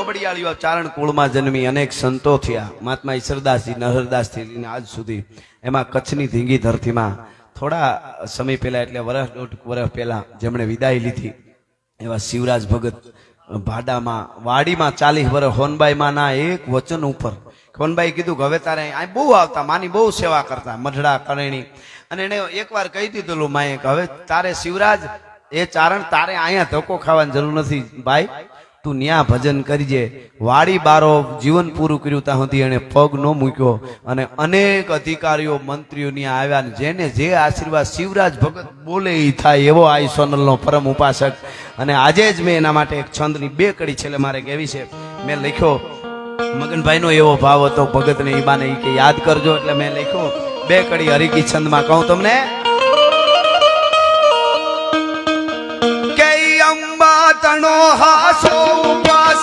ચોબડિયાળીઓ ચારણ કુળમાં જન્મી અનેક સંતો થયા. મહાત્મા ઈશ્વરદાસજી નરહરદાસથી લઈને આજ સુધી. એમાં કચ્છની ધીંગી ધરતીમાં થોડા સમય પહેલા એટલે વર્ષ દોઢ વર્ષ પહેલા જેમણે વિદાય લીધી એવા શિવરાજ ભગત ભાડામાં વાડીમાં 40 વર્ષ હોનબાઈમાં ના એક વચન ઉપર હોનબાઈ કીધું કે હવે તારે આ બહુ આવતા, માની બહુ સેવા કરતા, મઢડા કરણી. અને એને એકવાર કહી દીધેલું માએ કે હવે તારે શિવરાજ એ ચારણ તારે અહીંયા ધક્કો ખાવાની જરૂર નથી ભાઈ, તું ન્યા ભજન કરજે. વાડી બારો જીવન પૂરું કર્યું ત્યાં સુધી એને પગ ન મૂક્યો. અને અનેક અધિકારીઓ મંત્રીઓ ત્યાં આવ્યા ને જેને જે આશીર્વાદ શિવરાજ ભગત બોલે એ થાય એવો આ સોનલનો પરમ ઉપાસક. અને આજે જ મેં એના માટે એક છંદની 2 કડી છેલ્લે મારે કહેવી છે. મેં લખ્યો, મગનભાઈનો એવો ભાવ હતો ભગતને ઈ બાને ઈ કે યાદ કરજો, એટલે મેં લખ્યો 2 કડી હરિકી છંદમાં કહું તમને કે અંબા તણો હાસો ઉપાસ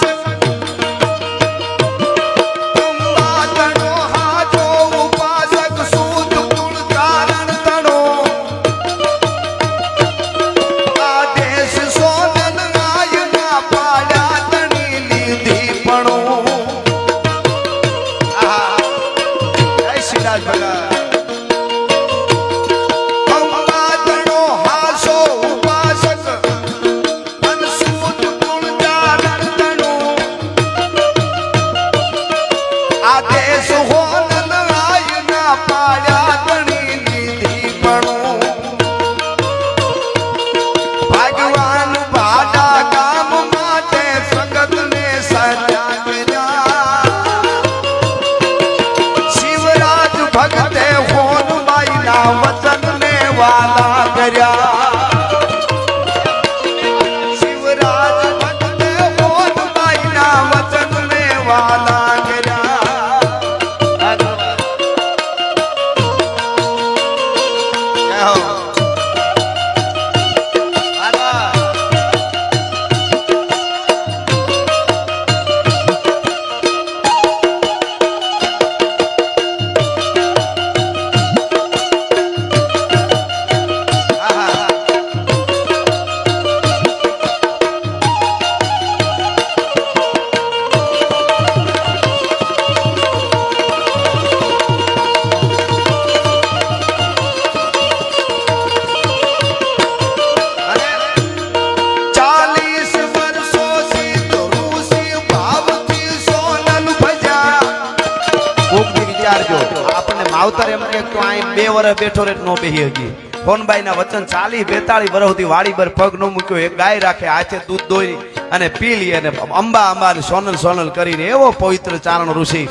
માવતર એમ કે તો આ 2 વર્ષ બેઠો રે નો બેહી હગી. ફોનબાઈ ના વચન 40-42 વર્ષ સુધી વાડી પર પગ નો મૂક્યો. એક ગાય રાખે, હાથે દૂધ દોઈ અને પી લી અને અંબા અંબા સોનલ સોનલ કરીને એવો પવિત્ર ચારણ ઋષિ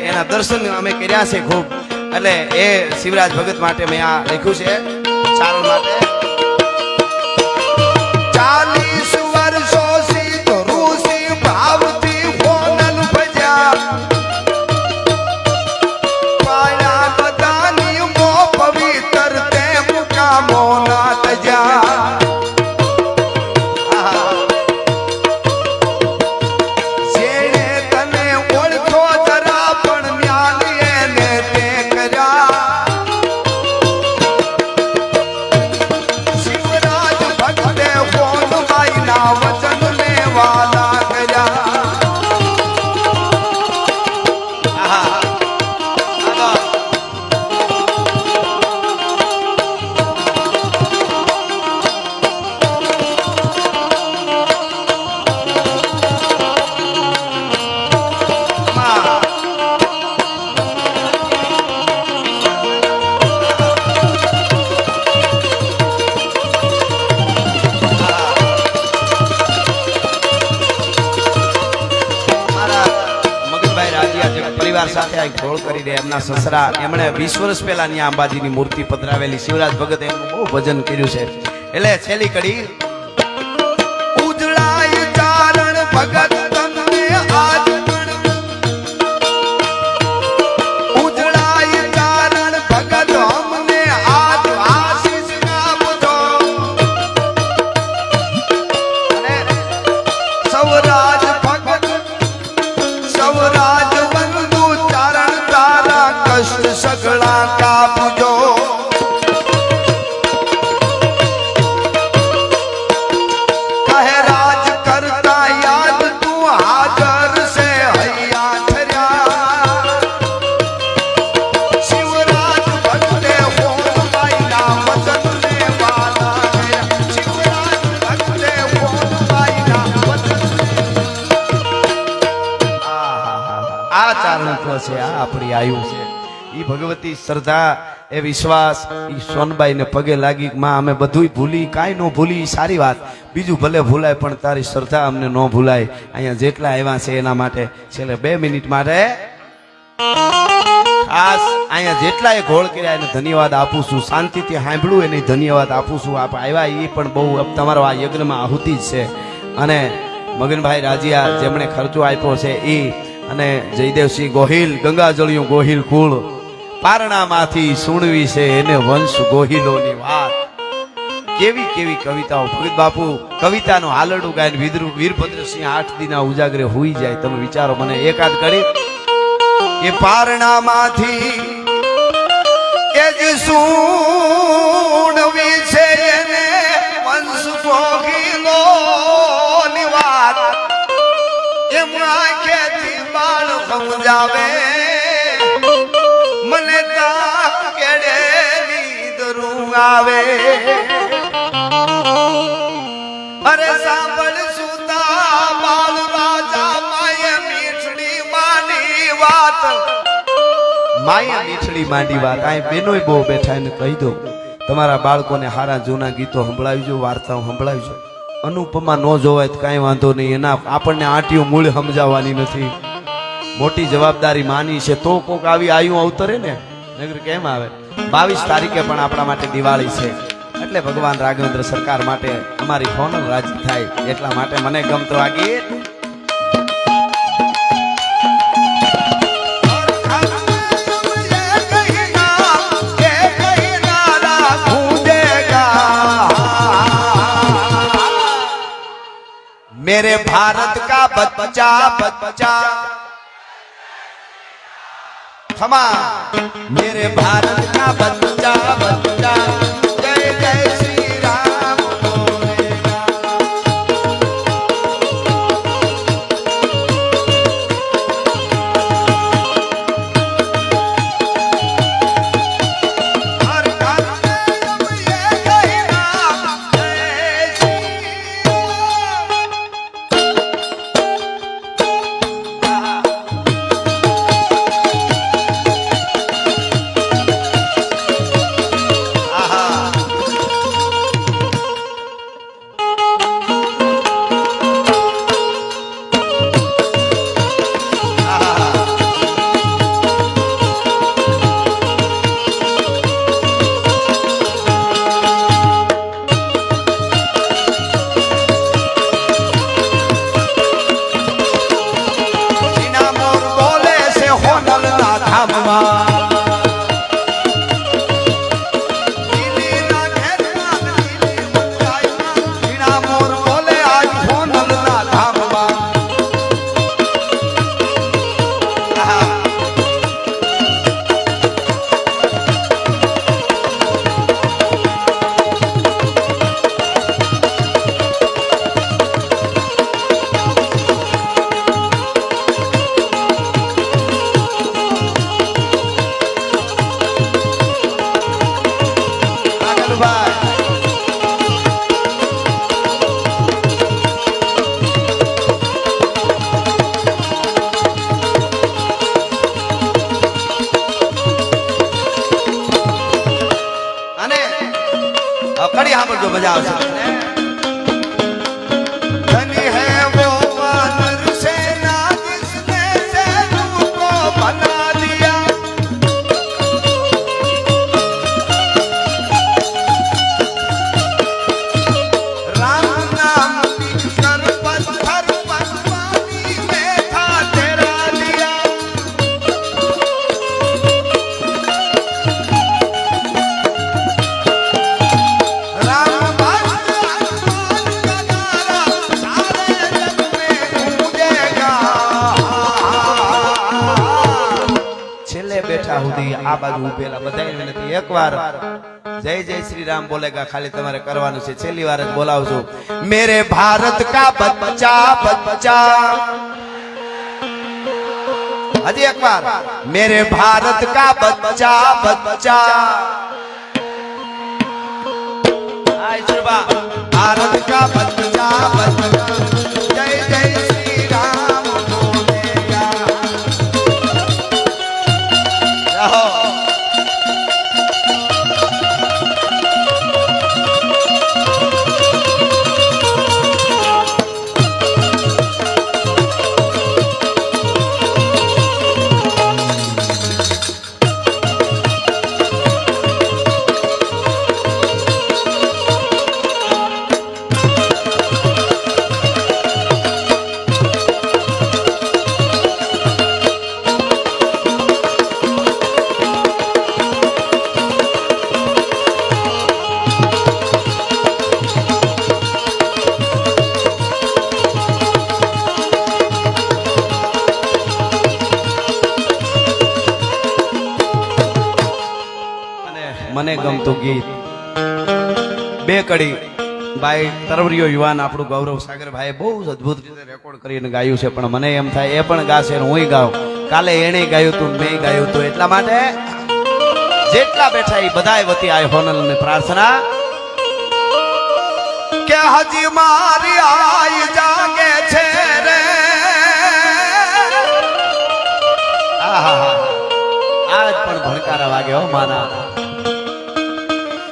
એના દર્શન અમે કર્યા છે ખૂબ. એટલે એ શિવરાજ ભગત માટે મેં આ લખ્યું છે ચારણ માટે. 40 વર્ષો સીધ ઋષિ ભાવથી ફોનલ ભજ્યા સાથે આ ગોળ કરી દે. એમના સસરા એમણે 20 વર્ષ પહેલા ત્યાં અંબાજીની મૂર્તિ પધરાવેલી. શિવરાજ ભગત એમનું બહુ ભજન કર્યું છે. એટલે છેલ્લી કડી ઉજળાય ચારણ ભગત તમને આજ ઉજળાય ચારણ ભગત અમને આજ આશીષ આપજો. અને સૌરાજ ભગત સૌરાજ કષ્ટ સગળા કાપજો. છે, આ આપણી આયુ છે. ઈ ભગવતી શ્રદ્ધા, એ વિશ્વાસ, ઈ સોનબાઈ ને પગે લાગી, માં અમે બધુંય ભૂલી, કાંઈ ન ભૂલી, ઈ સારી વાત. બીજું ભલે ભૂલાય પણ તારી શ્રદ્ધા અમને ન ભૂલાય. અહીંયા જેટલા આવ્યા છે એના માટે છેલ્લે 2 મિનિટ માટે ખાસ અહીંયા જેટલા એ ઘોળ કર્યા એને ધન્યવાદ આપું છું. શાંતિથી સાંભળ્યું એને ધન્યવાદ આપું છું. આપ આવ્યા એ પણ બહુ તમારો આ યજ્ઞમાં આહુતિ જ છે. અને મગનભાઈ રાજીયા જેમણે ખર્ચો આપ્યો છે એ, અને જયદેવસિંહ ગોહિલ, ગંગાજળિયું ગોહિલ કુળ, પારણામાંથી સુણવી છે એને વંશ ગોહિલોની વાત. કેવી કેવી કવિતાઓ. ભગત બાપુ કવિતાનું હાલરડું ગાયને વીરભદ્રસિંહ 8 દિના ઉજાગરે હોઈ જાય. તમે વિચારો, મને એકાદ કરી એ પારણામાંથી એ જ સુણવી છે એને વંશ ગોહિલોની વાત. એમ આંખેથી બાળ સમજાવે મને તા કેડે નીંદરું આવે. અરે સાંભળ સુતા બાલ રાજા માય મીઠડી માંડી વાત. માય મીઠડી માંડી વાત. આ બેનોય બહુ બેઠા એને કહી દો, તમારા બાળકોને હારા જૂના ગીતો સંભળાવજો, વાર્તાઓ સંભળાવજો. અનુપમા ન જોવાય તો કાંઈ વાંધો નહીં, એના આપણને આંટીઓ મૂળ સમજાવવાની નથી. મોટી જવાબદારી માની છે તો કોક આવી આયુ અવતરે ને, નગર કેમ આવે. 22 તારીખે પણ આપણા માટે દિવાળી છે, એટલે ભગવાન રાઘવેન્દ્ર સરકાર માટે અમારી હોનલ રાજી થાય એટલા માટે મને ગમતો આ ગીત. मेरे भारत का बच्चा बच्चा क्षमा, मेरे भारत का बच्चा बच्चा जय जय श्री राम बोलेगा. हर घर में ये कहना जय श्री કડી સાંભળજો, મજા આવશે. ધની હે વો વાનર સેના जिसने सेनु को बना दिया. राम नाम कर पत्थर पर पानी में था तेरा दिया. બેઠા સુધી આ બાજુ ઉભેલા બધાને વિનંતી, એકવાર જય જય શ્રી રામ બોલેગા ખાલી તમારે કરવાનું છે. છેલ્લી વાર જ બોલાવજો. મેરે ભારત કા બચ્ચા બચ્ચા. હજી એકવાર, મેરે ભારત કા બચ્ચા બચ્ચા. ભારત કા બચ્ચા બચ્ચા જય જય શ્રી રામ બોલેગા. ગમતું ગીત બે કડી ભાઈ તરવરીયો યુવાન આપણું ગૌરવ સાગરભાઈ બહુ જ અદભુત રીતે રેકોર્ડ કરીને ગાયું છે, પણ મને એમ થાય એ પણ ગાશે ને હુંય ગાઉં. કાલે એણે ગાયું તું, મેં ગાયું તું, એટલા માટે જેટલા બેઠા એ બધાય વતી આ હોનલ ની પ્રાર્થના કે હજી મારી આઈ જાગે છે રે. આજ પણ ભણકારા વાગે હો માના.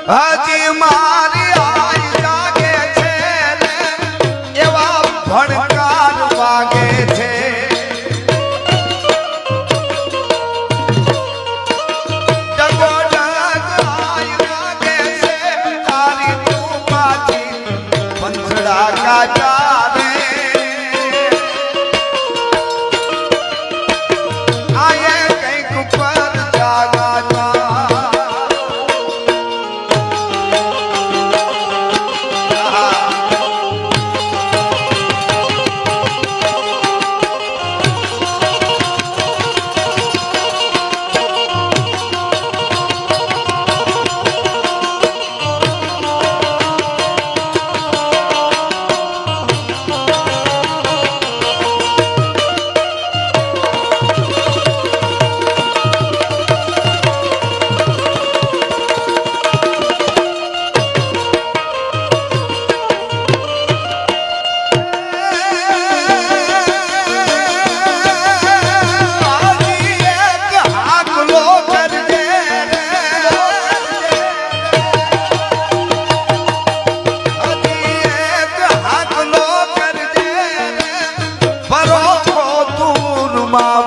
હજી મારી આઈ જાગે છે રે એવા ભણકાર વાગે છે.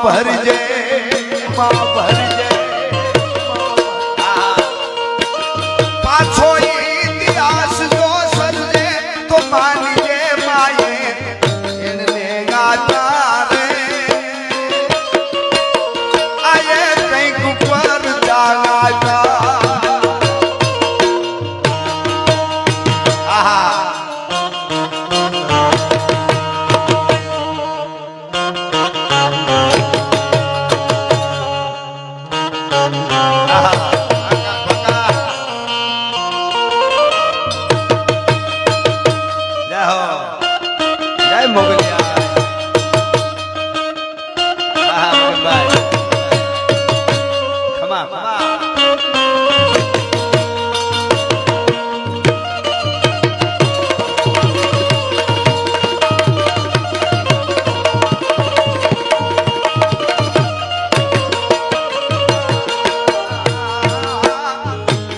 ભરજે માં ભરજે પાછો ઇતિહાસ જો સર્જે તો માનજે માયે એને ગાતા રે આયે કંઈક ઉપર જાગાતા.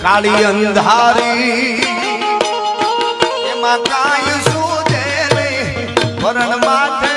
કાળી અંધારી એમાં કાંઈ સૂજે નહીં વરણ માટે